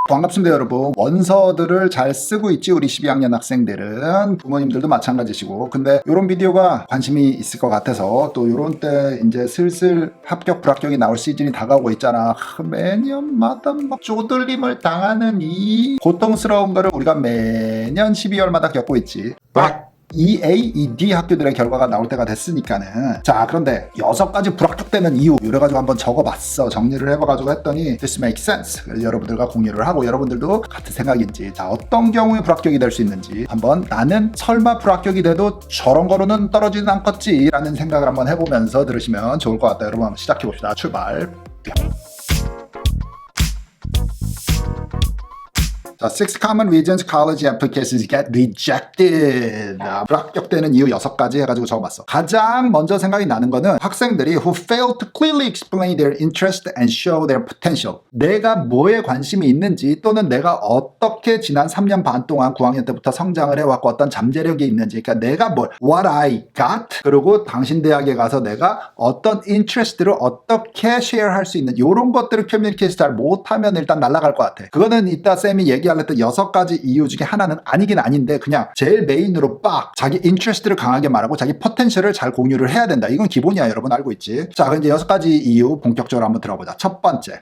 반갑습니다 여러분. 원서들을 잘 쓰고 있지 우리 12학년 학생들은. 부모님들도 마찬가지시고. 근데 이런 비디오가 관심이 있을 것 같아서 또 이런 때 이제 슬슬 합격 불합격이 나올 시즌이 다가오고 있잖아. 매년마다 막 쪼들림을 당하는 이 고통스러운 거를 우리가 매년 12월마다 겪고 있지. EA, ED 학교들의 결과가 나올 때가 됐으니까는. 자, 그런데 6가지 불합격되는 이유 이래가지고 한번 적어봤어. 정리를 해봐가지고 했더니 This makes sense. 그래서 여러분들과 공유를 하고 여러분들도 같은 생각인지, 자, 어떤 경우에 불합격이 될 수 있는지 한번, 나는 설마 불합격이 돼도 저런 거로는 떨어지진 않겠지 라는 생각을 한번 해보면서 들으시면 좋을 것 같아요. 여러분 한번 시작해봅시다. 출발. 자, 6 common reasons college applications get rejected. 불합격되는 이유 6가지 해가지고 적어봤어. 가장 먼저 생각이 나는 거는 학생들이 who fail to clearly explain their interest and show their potential. 내가 뭐에 관심이 있는지, 또는 내가 어떻게 지난 3년 반 동안 9학년 때부터 성장을 해왔고 어떤 잠재력이 있는지, 그러니까 내가 what I got, 그리고 당신 대학에 가서 내가 어떤 interest를 어떻게 쉐어할 수 있는 이런 것들을 커뮤니케이션 잘 못하면 일단 날아갈 것 같아. 그거는 이따 쌤이 얘기할 때 6가지 이유 중에 하나는 아니긴 아닌데 그냥 제일 메인으로 빡 자기 인트레스트를 강하게 말하고 자기 포텐셜을 잘 공유를 해야 된다. 이건 기본이야. 여러분 알고 있지? 자, 그럼 이제 6가지 이유 본격적으로 한번 들어보자. 첫 번째,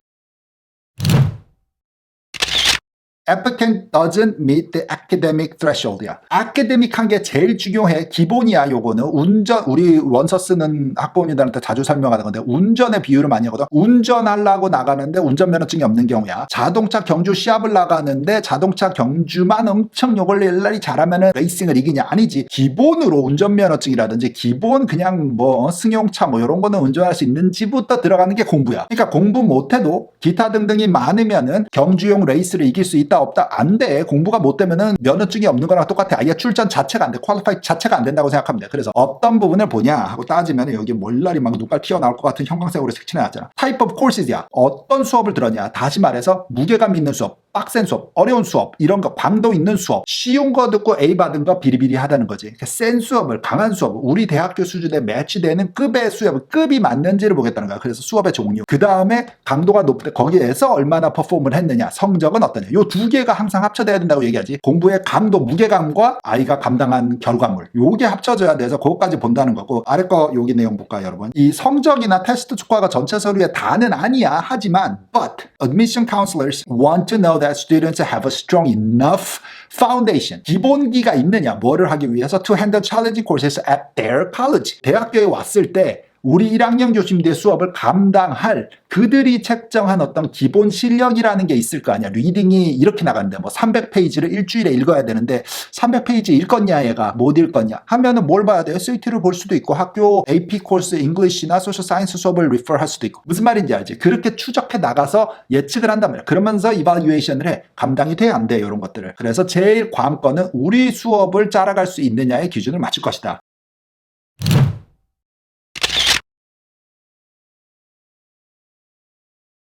applicant doesn't meet the academic threshold야. academic한 게 제일 중요해. 기본이야. 요거는 운전, 우리 원서 쓰는 학부모님들한테 자주 설명하는 건데 운전의 비유를 많이 하거든. 운전하려고 나가는데 운전면허증이 없는 경우야. 자동차 경주 시합을 나가는데 자동차 경주만 엄청 요걸 일날이 잘하면은 레이싱을 이기냐? 아니지. 기본으로 운전면허증이라든지 기본 그냥 뭐 승용차 뭐 이런 거는 운전할 수 있는지부터 들어가는 게 공부야. 그러니까 공부 못해도 기타 등등이 많으면은 경주용 레이스를 이길 수 있다 없다? 안 돼. 공부가 못 되면은 면허증이 없는 거랑 똑같아. 아예 출전 자체가 안 돼. 퀄리파이 자체가 안 된다고 생각하면 돼. 그래서 어떤 부분을 보냐 하고 따지면 여기 몰라리 막 눈깔 튀어나올 것 같은 형광색으로 색칠해놨잖아. Type of courses야. 어떤 수업을 들었냐. 다시 말해서 무게감 있는 수업, 빡센 수업, 어려운 수업, 이런 거 강도 있는 수업, 쉬운 거 듣고 A 받은 거 비리비리하다는 거지. 그러니까 센 수업을, 강한 수업, 우리 대학교 수준에 매치되는 급의 수업을 급이 맞는지를 보겠다는 거야. 그래서 수업의 종류, 그 다음에 강도가 높을 때 거기에서 얼마나 퍼포먼을 했느냐, 성적은 어떠냐. 요 2개가 항상 합쳐져야 된다고 얘기하지. 공부의 강도, 무게감과 아이가 감당한 결과물, 요게 합쳐져야 돼서 그것까지 본다는 거고. 아래 거 여기 내용 볼까요, 여러분? 이 성적이나 테스트 축구가 전체 서류에 다는 아니야. 하지만 but admission counselors want to know that students have a strong enough foundation. 기본기가 있느냐, 뭐를 하기 위해서 to handle challenging courses at their college. 대학교에 왔을 때 우리 1학년 교심대 수업을 감당할 그들이 책정한 어떤 기본 실력이라는 게 있을 거 아니야. 리딩이 이렇게 나가는데 뭐 300페이지를 일주일에 읽어야 되는데 300페이지 읽겠냐, 얘가 못 읽겠냐 하면은 뭘 봐야 돼? SAT를 볼 수도 있고 학교 AP 코र्스 잉글리시나 소셜 사이언스 수업을 리퍼 할 수도 있고. 무슨 말인지 알지? 그렇게 추적해 나가서 예측을 한단 말이야. 그러면서 이발유에이션을 해. 감당이 돼, 안 돼? 이런 것들을. 그래서 제일 관건은 우리 수업을 따라갈 수 있느냐의 기준을 맞출 것이다.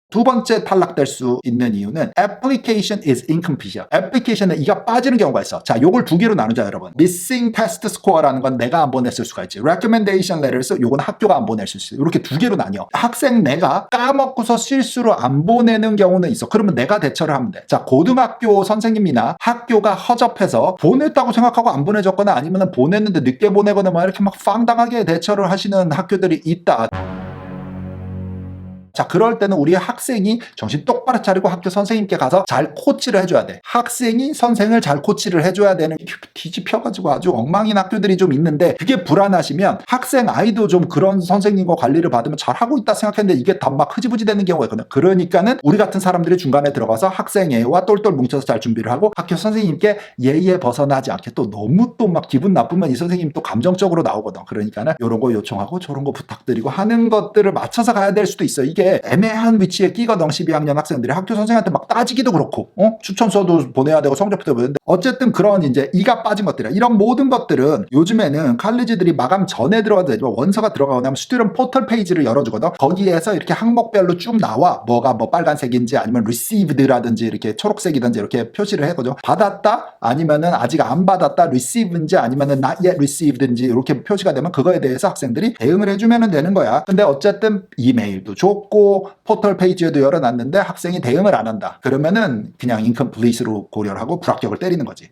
두 번째 탈락될 수 있는 이유는 application is incomplete이야. 애플리케이션에 이가 빠지는 경우가 있어. 자, 요걸 2개로 나누자, 여러분. missing test score라는 건 내가 안 보냈을 수가 있지. recommendation letters, 요건 학교가 안 보낼 수 있어. 이렇게 2개로 나뉘어. 학생 내가 까먹고서 실수로 안 보내는 경우는 있어. 그러면 내가 대처를 하면 돼. 자, 고등학교 선생님이나 학교가 허접해서 보냈다고 생각하고 안 보내줬거나 아니면 보냈는데 늦게 보내거나 막 이렇게 막 황당하게 대처를 하시는 학교들이 있다. 자, 그럴 때는 우리 학생이 정신 똑바로 차리고 학교 선생님께 가서 잘 코치를 해줘야 돼. 학생이 선생을 잘 코치를 해줘야 되는, 뒤집혀가지고 아주 엉망인 학교들이 좀 있는데, 그게 불안하시면 학생 아이도 좀 그런 선생님과 관리를 받으면 잘하고 있다 생각했는데 이게 다 막 흐지부지 되는 경우가 있거든요. 그러니까는 우리 같은 사람들이 중간에 들어가서 학생애와 똘똘 뭉쳐서 잘 준비를 하고 학교 선생님께 예의에 벗어나지 않게, 또 너무 또 막 기분 나쁘면 이 선생님 또 감정적으로 나오거든. 그러니까는 요런 거 요청하고 저런 거 부탁드리고 하는 것들을 맞춰서 가야 될 수도 있어. 이게 애매한 위치에 끼거든. 12학년 학생들이 학교 선생한테 막 따지기도 그렇고, 추천서도 보내야 되고 성적표도 보내야 되는데, 어쨌든 그런 이제 이가 빠진 것들이야. 이런 모든 것들은 요즘에는 칼리지들이 마감 전에 들어가도 되지만 원서가 들어가고 나면 스튜던트 포털 페이지를 열어주거든. 거기에서 이렇게 항목별로 쭉 나와. 뭐가 뭐 빨간색인지 아니면 received라든지 이렇게 초록색이든지 이렇게 표시를 해거든. 받았다 아니면은 아직 안 받았다, received인지 아니면은 not yet received인지 이렇게 표시가 되면 그거에 대해서 학생들이 대응을 해주면 되는 거야. 근데 어쨌든 이메일도 줬고 있고 포털 페이지에도 열어놨는데 학생이 대응을 안 한다. 그러면은 그냥 incomplete로 고려를 하고 불합격을 때리는 거지.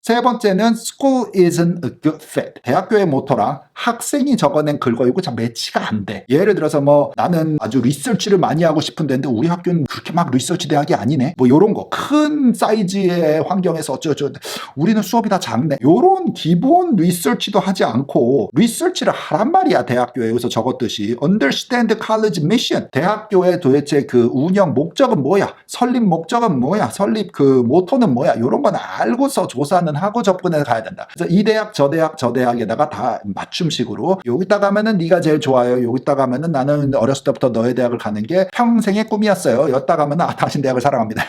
세 번째는 school isn't a good fit. 대학교의 모토랑 학생이 적어낸 글거이고 참 매치가 안 돼. 예를 들어서 뭐 나는 아주 리서치를 많이 하고 싶은 데인데 우리 학교는 그렇게 막 리서치 대학이 아니네. 뭐 요런 거. 큰 사이즈의 환경에서 어쩌고저쩌고 우리는 수업이 다 작네. 요런 기본 리서치도 하지 않고 리서치를 하란 말이야. 대학교에 여기서 적었듯이 understand college mission. 대학교의 도대체 그 운영 목적은 뭐야? 설립 목적은 뭐야? 설립 그 모토는 뭐야? 요런 건 알고서 조사는 하고 접근해 가야 된다. 그래서 이 대학 저 대학 저 대학에다가 다 맞춤식으로 여기다 가면은 네가 제일 좋아요. 여기다 가면은 나는 어렸을 때부터 너의 대학을 가는 게 평생의 꿈이었어요. 여기다 가면은 당신 대학을 사랑합니다.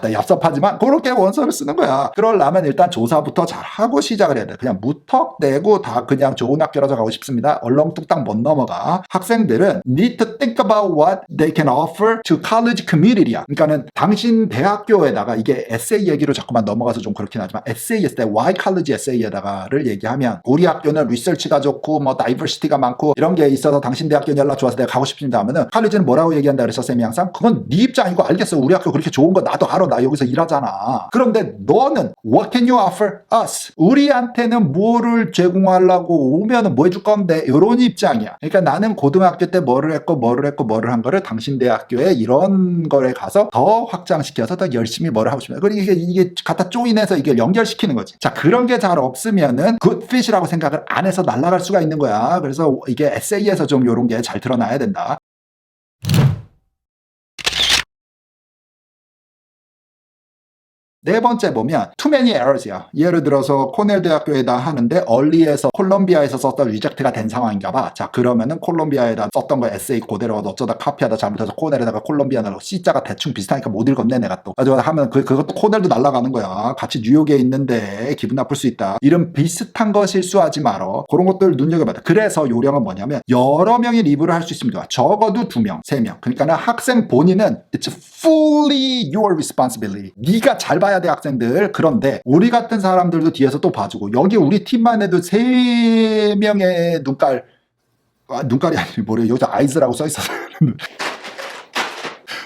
나 얍삽하지만 그렇게 원서를 쓰는 거야. 그러려면 일단 조사부터 잘하고 시작을 해야 돼. 그냥 무턱대고 다 그냥 좋은 학교라서 가고 싶습니다. 얼렁뚱땅 못 넘어가. 학생들은 need to think about what they can offer to college community야. 그러니까는 당신 대학교에다가 이게 에세이 얘기로 자꾸만 넘어가서 좀 그렇긴 하지만 에세이 했을 때 why college 에세이에다가를 얘기하면 우리 학교는 리서치가 좋고 뭐 다이버시티가 많고 이런 게 있어서 당신 대학교 연락 좋아서 내가 가고 싶습니다 하면은 칼리지는 뭐라고 얘기한다 그래서 쌤이 항상 그건 네 입장이고 알겠어. 우리 학교 그렇게 좋은 거 나도 알아. 나 여기서 일하잖아. 그런데 너는 what can you offer us? 우리한테는 뭐를 제공하려고 오면은 뭐 해줄 건데 이런 입장이야. 그러니까 나는 고등학교 때 뭐를 했고 한 거를 당신 대학교에 이런 거에 가서 더 확장시켜서 더 열심히 뭐를 하고 싶다. 그리고 이게 갖다 조인해서 이게 연결시키는 거지. 자, 그런 게 잘 없으면은 good fit이라고 생각을 안 해서 날아갈 수가 있는 거야. 그래서 이게 에세이에서 좀 이런 게 잘 드러나야 된다. 네 번째 보면 too many errors야. 예를 들어서 코넬 대학교에다 하는데 얼리에서 콜롬비아에서 썼던 리젝트가 된 상황인가 봐. 자, 그러면은 콜롬비아에다 썼던 거 에세이 그대로 어쩌다 카피하다 잘못해서 코넬에다가 콜롬비아 넣고 C자가 대충 비슷하니까 못 읽었네 내가 또. 가지고 하면 그것도 코넬도 날아가는 거야. 같이 뉴욕에 있는데 기분 나쁠 수 있다. 이런 비슷한 거 실수하지 말어. 그런 것들 눈여겨봐야 돼. 그래서 요령은 뭐냐면 여러 명이 리뷰를 할 수 있으면 좋아. 적어도 2명, 3명. 그러니까 학생 본인은 it's fully your responsibility. 네가 잘 봐야 돼 학생들. 그런데 우리 같은 사람들도 뒤에서 또 봐주고 여기 우리 팀만 해도 3명의 눈깔이 아니고 뭐래 여기서 아이즈라고 써있어서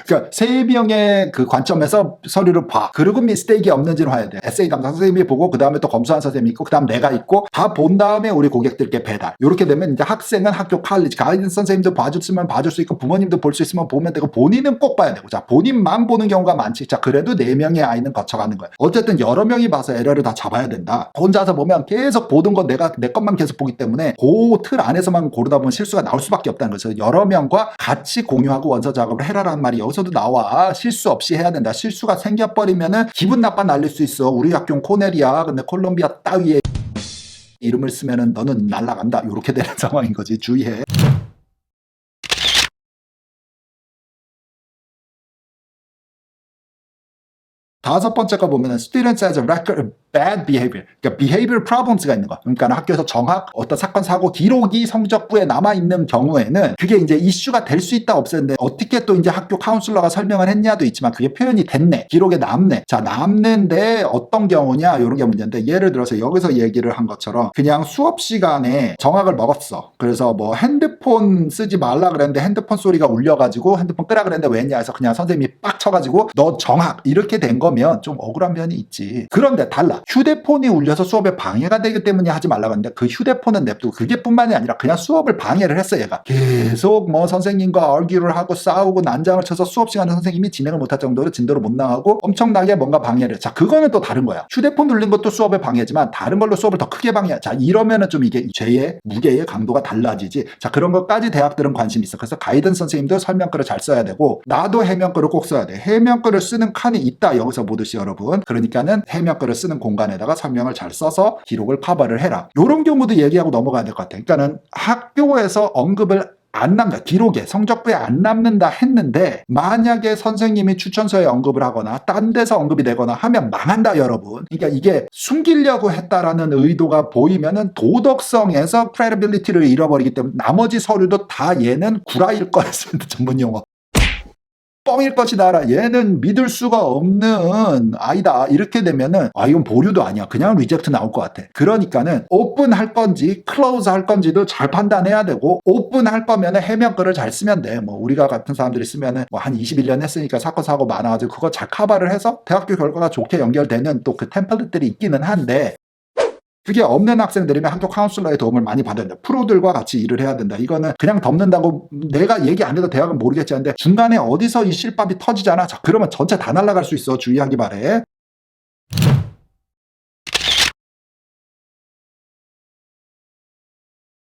그러니까 3명의 그 관점에서 서류를 봐. 그리고 미스테이크 없는지를 봐야 돼. 에세이 담당 선생님이 보고 그 다음에 또 검수한 선생님이 있고 그 다음 내가 있고 다 본 다음에 우리 고객들께 배달. 이렇게 되면 이제 학생은 학교 칼리지 가이던스 선생님도 봐줬으면 봐줄 수 있고 부모님도 볼 수 있으면 보면 되고 본인은 꼭 봐야 되고 자 본인만 보는 경우가 많지. 자 그래도 4명의 아이는 거쳐가는 거야. 어쨌든 여러 명이 봐서 에러를 다 잡아야 된다. 혼자서 보면 계속 보던 거 내가 내 것만 계속 보기 때문에 그 틀 안에서만 고르다 보면 실수가 나올 수밖에 없다는 거죠. 여러 명과 같이 공유하고 원서 작업을 해라라는 말이 여기서도 나와. 실수 없이 해야 된다. 실수가 생겨버리면은 기분 나빠 날릴 수 있어. 우리 학교는 코넬이야. 근데 콜롬비아 따위에 이름을 쓰면은 너는 날라간다. 이렇게 되는 상황인 거지. 주의해. 다섯 번째 거 보면은 students has a record of bad behavior. 그러니까 behavior problems가 있는 거. 그러니까 학교에서 정학, 어떤 사건, 사고, 기록이 성적부에 남아있는 경우에는 그게 이제 이슈가 될 수 있다 없었는데 어떻게 또 이제 학교 카운슬러가 설명을 했냐도 있지만 그게 표현이 됐네. 기록에 남네. 자, 남는데 어떤 경우냐? 이런 게 문제인데 예를 들어서 여기서 얘기를 한 것처럼 그냥 수업 시간에 정학을 먹었어. 그래서 뭐 핸드폰 쓰지 말라 그랬는데 핸드폰 소리가 울려가지고 핸드폰 끄라 그랬는데 왜냐 해서 그냥 선생님이 빡 쳐가지고 너 정학 이렇게 된 거면 좀 억울한 면이 있지. 그런데 달라. 휴대폰이 울려서 수업에 방해가 되기 때문에 하지 말라고 했는데 그 휴대폰은 냅두고 그게 뿐만이 아니라 그냥 수업을 방해를 했어 얘가. 계속 뭐 선생님과 얼기를 하고 싸우고 난장을 쳐서 수업 시간에 선생님이 진행을 못할 정도로 진도를 못 나가고 엄청나게 뭔가 방해를. 자 그거는 또 다른 거야. 휴대폰 눌린 것도 수업에 방해지만 다른 걸로 수업을 더 크게 방해. 자 이러면은 좀 이게 죄의 무게의 강도가 달라지지. 자 그런 것까지 대학들은 관심이 있어. 그래서 가이던스 선생님도 설명글을 잘 써야 되고 나도 해명글을 꼭 써야 돼. 해명글을 쓰는 칸이 있다 여기서 보듯이 여러분. 그러니까는 해명글을 쓰는 공간에다가 설명을 잘 써서 기록을 커버를 해라. 이런 경우도 얘기하고 넘어가야 될 것 같아. 그러니까는 학교에서 언급을 안 남는다. 기록에 성적부에 안 남는다 했는데 만약에 선생님이 추천서에 언급을 하거나 딴 데서 언급이 되거나 하면 망한다 여러분. 그러니까 이게 숨기려고 했다라는 의도가 보이면은 도덕성에서 credibility를 잃어버리기 때문에 나머지 서류도 다 얘는 구라일 거였습니다. 전문 용어. 뻥일 것이다 알아. 얘는 믿을 수가 없는 아이다. 이렇게 되면은 이건 보류도 아니야. 그냥 리젝트 나올 것 같아. 그러니까는 오픈할 건지 클로즈 할 건지도 잘 판단해야 되고, 오픈할 거면은 해명글을 잘 쓰면 돼. 뭐 우리가 같은 사람들이 쓰면은 뭐 한 21년 했으니까 사건 사고 많아가지고 그거 잘 커버를 해서 대학교 결과가 좋게 연결되는 또 그 템플릿들이 있기는 한데, 그게 없는 학생들이면 학교 카운슬러의 도움을 많이 받아야 된다. 프로들과 같이 일을 해야 된다. 이거는 그냥 덮는다고 내가 얘기 안 해도 대학은 모르겠지 하는데, 중간에 어디서 이 실밥이 터지잖아. 자, 그러면 전체 다 날아갈 수 있어. 주의하기 바래.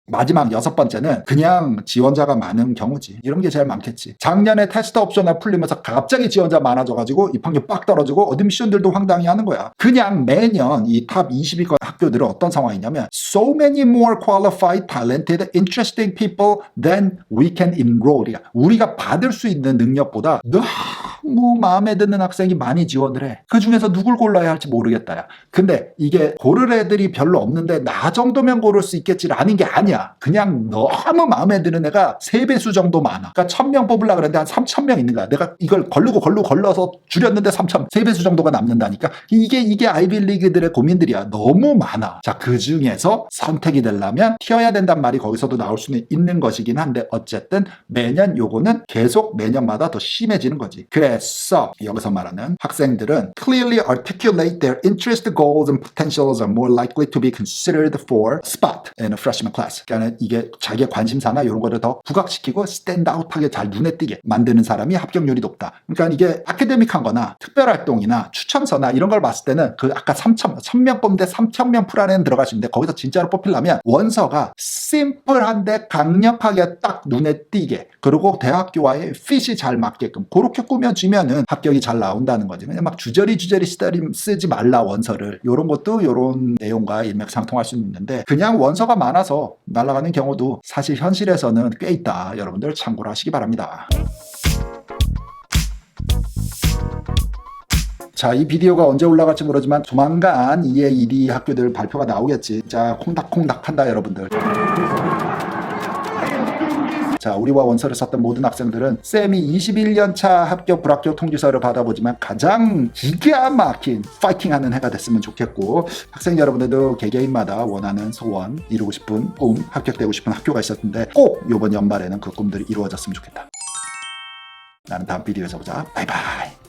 마지막 6번째는 그냥 지원자가 많은 경우지. 이런 게 제일 많겠지. 작년에 테스트 옵션을 풀리면서 갑자기 지원자 많아져가지고 입학률 빡 떨어지고 어드미션들도 황당히 하는 거야. 그냥 매년 이 탑 20위권 학교들은 어떤 상황이냐면 so many more qualified, talented, interesting people than we can enroll이야. 우리가 받을 수 있는 능력보다 너무 마음에 드는 학생이 많이 지원을 해. 그 중에서 누굴 골라야 할지 모르겠다. 야. 근데 이게 고를 애들이 별로 없는데 나 정도면 고를 수 있겠지라는 게 아니야. 그냥 너무 마음에 드는 애가 3배수 정도 많아. 그러니까 1000명 뽑으려고 그랬는데 한 3000명 있는 거야. 내가 이걸 걸러서 줄였는데 3배수 정도가 남는다니까. 이게 아이빌리그들의 고민들이야. 너무 많아. 자, 그 중에서 선택이 되려면 튀어야 된단 말이 거기서도 나올 수는 있는 것이긴 한데, 어쨌든 매년 요거는 계속 매년마다 더 심해지는 거지. 그래서 여기서 말하는 학생들은 clearly articulate their interest, goals, and potentials are more likely to be considered for spot in a freshman class. 그러니까 이게 자기의 관심사나 이런 거를 더 부각시키고 스탠드아웃하게 잘 눈에 띄게 만드는 사람이 합격률이 높다. 그러니까 이게 아카데믹한 거나 특별활동이나 추천서나 이런 걸 봤을 때는 그 아까 1000명 뽑는데 3000명 풀 안에는 들어갈 수 있는데, 거기서 진짜로 뽑히려면 원서가 심플한데 강력하게 딱 눈에 띄게, 그리고 대학교와의 핏이 잘 맞게끔 그렇게 꾸며지면은 합격이 잘 나온다는 거지. 그냥 막 주저리 쓰지 말라 원서를. 이런 것도 이런 내용과 일맥상통할 수 있는데, 그냥 원서가 많아서 날아가는 경우도 사실 현실에서는 꽤 있다. 여러분들 참고를 하시기 바랍니다. 자, 이 비디오가 언제 올라갈지 모르지만 조만간 2의 1위 학교들 발표가 나오겠지. 자, 콩닥콩닥 한다 여러분들. 자, 우리와 원서를 썼던 모든 학생들은 쌤이 21년차 합격 불합격 통지서를 받아보지만 가장 기가 막힌 파이팅하는 해가 됐으면 좋겠고, 학생 여러분들도 개개인마다 원하는 소원, 이루고 싶은 꿈, 합격되고 싶은 학교가 있었는데 꼭 이번 연말에는 그 꿈들이 이루어졌으면 좋겠다. 나는 다음 비디오에서 보자. 바이바이.